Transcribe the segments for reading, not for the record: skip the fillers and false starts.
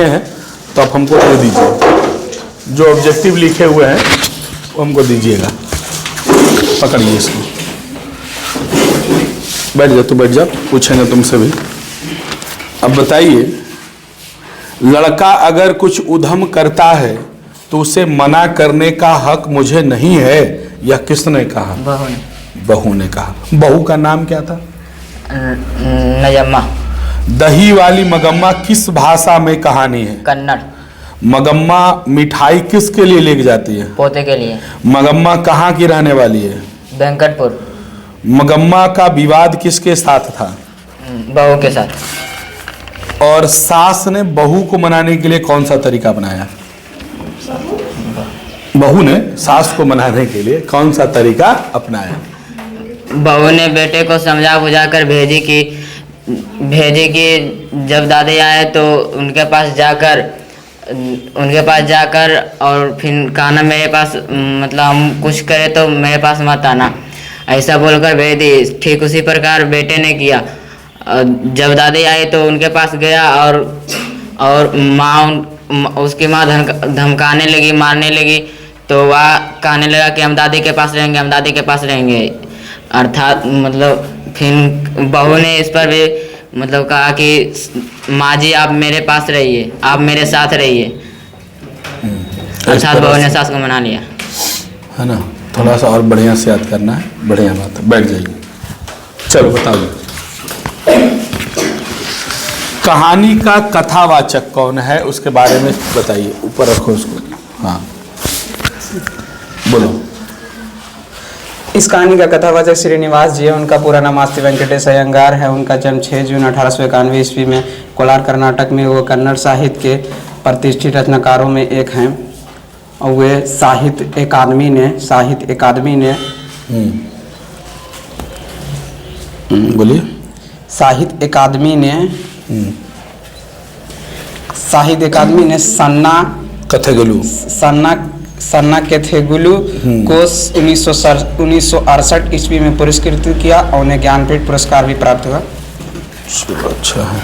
हैं तो आप हमको दे दीजिए। जो ऑब्जेक्टिव लिखे हुए हैं वो हमको दीजिएगा। पकड़िए इसको, बैठ जाओ। तो बैठ जाओ, पूछेंगे तुमसे भी। अब बताइए, लड़का अगर कुछ उधम करता है तो उसे मना करने का हक मुझे नहीं है, यह किसने कहा? बहू ने। बहू ने कहा। बहू का नाम क्या था? नजम्मा। दही वाली मगम्मा किस भाषा में कहानी है? कन्नड़। मगम्मा मिठाई किसके लिए लेके जाती है? पोते के लिए। मगम्मा कहाँ की रहने वाली है? वेंकटपुर। मगम्मा का विवाद किसके साथ था? बहू के साथ। और सास ने बहू को मनाने के लिए कौन सा तरीका अपनाया? बहू ने सास को मनाने के लिए कौन सा तरीका अपनाया? बहू ने बेटे को समझा बुझा कर भेजी कि जब दादी आए तो उनके पास जाकर और फिर कहना मेरे पास, मतलब हम कुछ करें तो मेरे पास मत आना, ऐसा बोलकर भेज दी। ठीक उसी प्रकार बेटे ने किया। जब दादी आई तो उनके पास गया और उसकी माँ धमकाने लगी, मारने लगी। तो वह कहने लगा कि हम दादी के पास रहेंगे, हम दादी के पास रहेंगे। अर्थात मतलब फिर बहू ने इस पर भी मतलब कहा कि माँ जी आप मेरे पास रहिए, आप मेरे साथ रहिए। अर्थात बहू ने सास को मना लिया, है ना। थोड़ा सा और बढ़िया से याद करना है। बढ़िया बात है, बैठ जाइए। चलो बताओ, कहानी का कथावाचक कौन है उसके बारे में बताइए। ऊपर रखो उसको। हाँ बोलो। इस कहानी का कथावाचक श्रीनिवास जी है। उनका पूरा नाम आस्ति वेंकटेश अयंगार है। उनका जन्म 6 जून 1891 ईस्वी में कोलार कर्नाटक में। वो कन्नड़ साहित्य के प्रतिष्ठित रचनाकारों में एक हैं और वे साहित्य अकादमी ने बोलिए। साहित्य अकादमी ने सन्ना कैथेगुलू को 1968 ईस्वी में पुरस्कृत किया और उन्हें ज्ञानपीठ पुरस्कार भी प्राप्त हुआ। अच्छा है।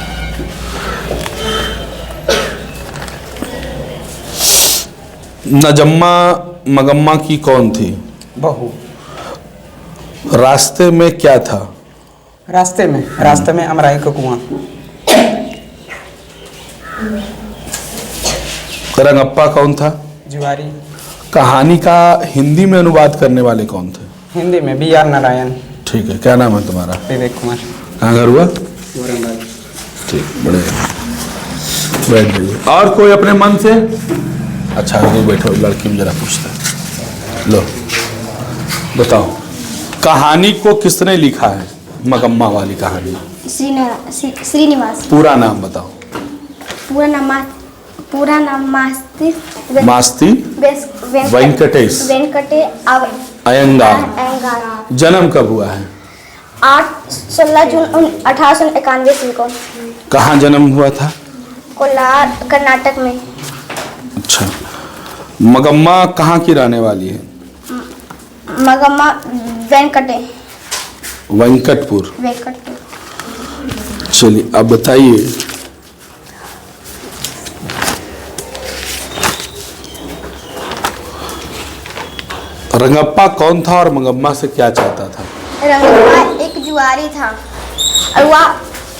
नजम्मा मगम्मा की कौन थी? बहू। रास्ते में क्या था? रास्ते में अमराई का कुआं। रंगप्पा कौन था? जुआरी। कहानी का हिंदी में अनुवाद करने वाले कौन थे? हिंदी में B.R. नारायण। ठीक है, क्या नाम है तुम्हारा? विवेक कुमार। कहाँ घर हुआ? औरंगाबाद। ठीक, बढ़िया, बैठ जाइए। और कोई अपने मन से? अच्छा अभी बैठो, लड़की में जरा पूछता है। लो बताओ, कहानी को किसने लिखा है? मगम्मा वाली कहानी। श्रीनिवास। पूरा नाम बताओ। पूरा नाम मास्ति वेंकटेश अयंगार। जन्म कब हुआ है? 16 जून 1891 ईस्वी को। कहाँ जन्म हुआ था? कोलार कर्नाटक में। अच्छा, मगम्मा कहाँ की रहने वाली है? मगम्मा वेंकटपुर। चलिए अब बताइए, रंगप्पा कौन था और मगम्मा से क्या चाहता था? रंगप्पा एक जुआरी था और वह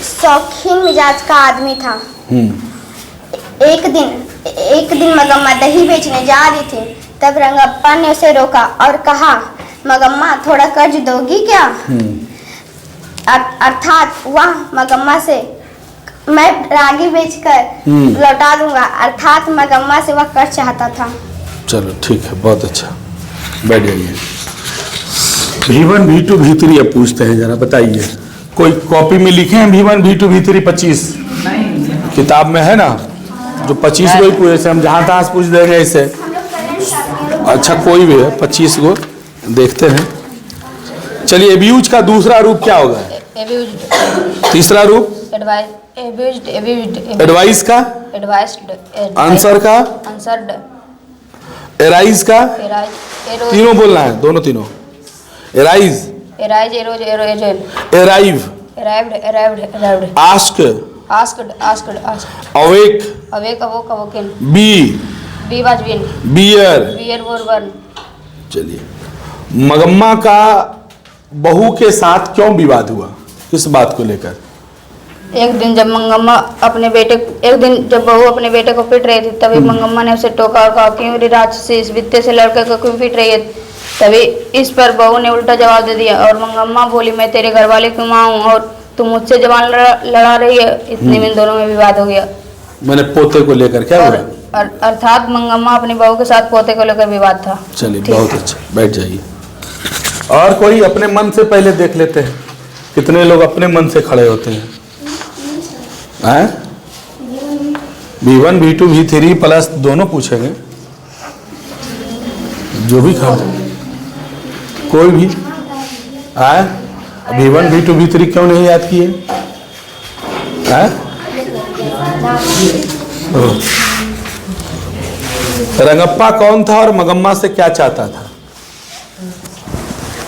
शौकीन मिजाज का आदमी था। एक दिन मगम्मा दही बेचने जा रही थी, तब रंगप्पा ने उसे रोका और कहा, मगम्मा थोड़ा कर्ज दोगी क्या? अर्थात वह मगम्मा से मैं रागी बेचकर लौटा दूंगा। अर्थात मगम्मा से वह कर्ज चाहता था। चलो ठीक है, बहुत अच्छा, बैठ जाइए। V1 V2 V3 अब पूछते हैं, जरा बताइए। कोई कॉपी में लिखे हैं V1 V2 V3 25? किताब में है ना, जो 25 को ही पूछे से हम जहाँ तहाँ से पूछ देंगे ऐसे। अच्छा कोई भी है, 25 को देखते हैं। चलिए, एब्यूज का दूसरा रूप क्या होगा? तीसरा रूप एडवाइस का, आंसर का, एराइज का, तीनों बोलना है, दोनों तीनों। Arise, arrive, ask, asked, awake, awake, awoke, awoken, be was been, bear। bear were born। चलिए, मगम्मा का बहू के साथ क्यों विवाद हुआ, किस बात को लेकर? एक दिन जब बहू अपने बेटे को पीट रही थी, तभी मंगम्मा ने उसे टोका और कहा, क्यों रे राक्षसी, इस वित्ते से लड़के को क्यों पीट रही है? तभी इस पर बहू ने उल्टा जवाब दे दिया और मंगम्मा बोली, मैं तेरे घर वाले की माँ हूँ और तू मुझसे जबान लड़ा रही है। इतने में दोनों में विवाद हो गया। मैंने पोते को लेकर क्या हुआ? अर्थात मंगम्मा अपनी बहू के साथ पोते को लेकर विवाद था। चलिए, बहुत अच्छा, बैठ जाइए। और कोई अपने मन से पहले देख लेते हैं, कितने लोग अपने मन से खड़े होते हैं? V1, V2, V3 प्लस दोनों पूछेंगे, जो भी खा कोई भी V1, V2, V3 क्यों नहीं याद किए? रंगप्पा कौन था और मगम्मा से क्या चाहता था?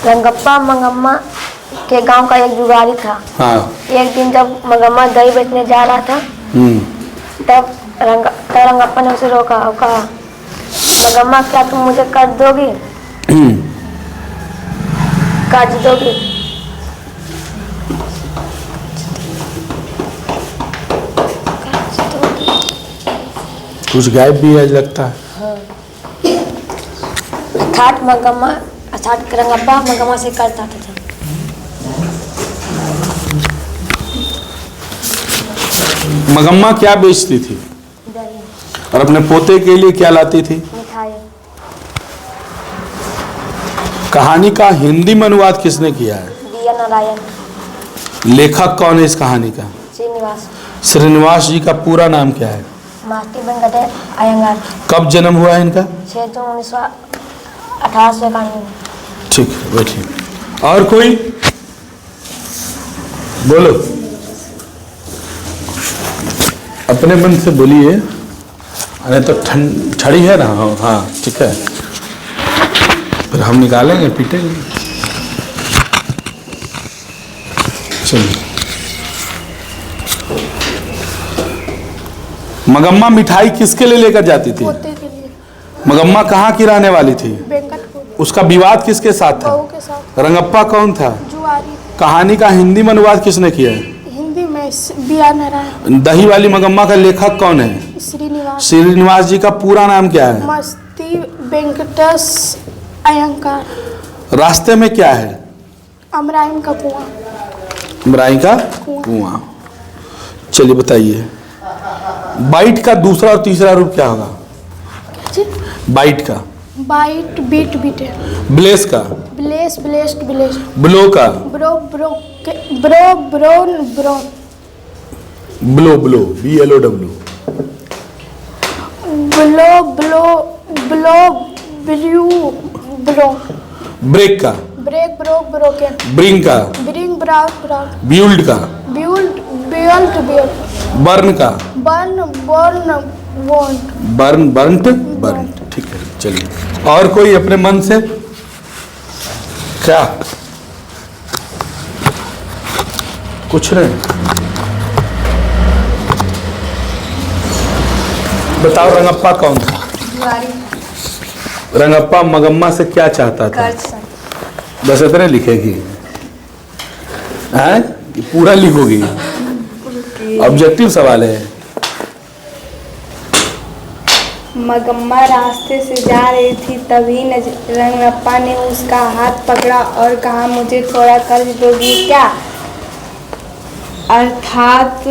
रंगप्पा मंगम्मा के गांव का एक जुगारी था। हाँ। एक दिन जब मंगम्मा दही बेचने जा रहा था, तब रंगप्पा ने उसे रोका और कहा, मंगम्मा क्या तुम मुझे कर्ज दोगी? कर्ज दोगी? कुछ गायब भी है लगता है। अर्थात रंगप्पा मंगम्मा से कर्ज चाहता था। मगम्मा क्या बेचती थी और अपने पोते के लिए क्या लाती थी? मिठाई। कहानी का हिंदी में अनुवाद किसने किया है? दिया नारायण। लेखक कौन है इस कहानी का? श्रीनिवास। श्रीनिवास जी का पूरा नाम क्या है? मास्टर वेंकटेश अयंगार। कब जन्म हुआ है इनका? 6 जून 1891। ठीक है, बैठिए। और कोई बोलो, अपने मन से बोलिए, अरे तो छड़ी है ना? हाँ ठीक है, फिर हम निकालेंगे, पीटेंगे। चलिए, मगम्मा मिठाई किसके लिए लेकर जाती थी? पोते के लिए। मगम्मा कहाँ की रहने वाली थी? वेंकटपुर। उसका विवाद किसके साथ था? बहू के साथ। रंगप्पा कौन था? जुआरी। कहानी का हिंदी में अनुवाद किसने किया है? हिंदी में बिया नारायण। दही वाली मगम्मा का लेखक कौन है? श्रीनिवास। श्रीनिवास जी का पूरा नाम क्या है? मस्ती वेंकटेश अयंगार। रास्ते में क्या है? अमराइन का कुआं। अमराइन का कुआं। चलिए बताइए, बाइट का दूसरा और तीसरा रूप क्या होगा? बाइट का? Bite bit bitten. ब्लेस का? Bless blessed blessed. ब्लो का? Blow blow blow blown blown. Blow blow BLOW। Blow blow blow blew blow. Break का? Break broke broken. ब्रिंग का? Bring brought brought. ब्यूल्ड का? Build built built. Burn का? Burn burn burnt. Burn burnt burn. ठीक है, चलिए। और कोई अपने मन से क्या? कुछ नहीं, बताओ, रंगप्पा कौन था? रंगप्पा मगम्मा से क्या चाहता था? बस इतने लिखेगी? हैं? पूरा लिखोगी? ऑब्जेक्टिव सवाल है। मगम्मा रास्ते से जा रही थी, तभी रंगप्पा ने उसका हाथ पकड़ा और कहा, मुझे थोड़ा कर्ज दोगी क्या? अर्थात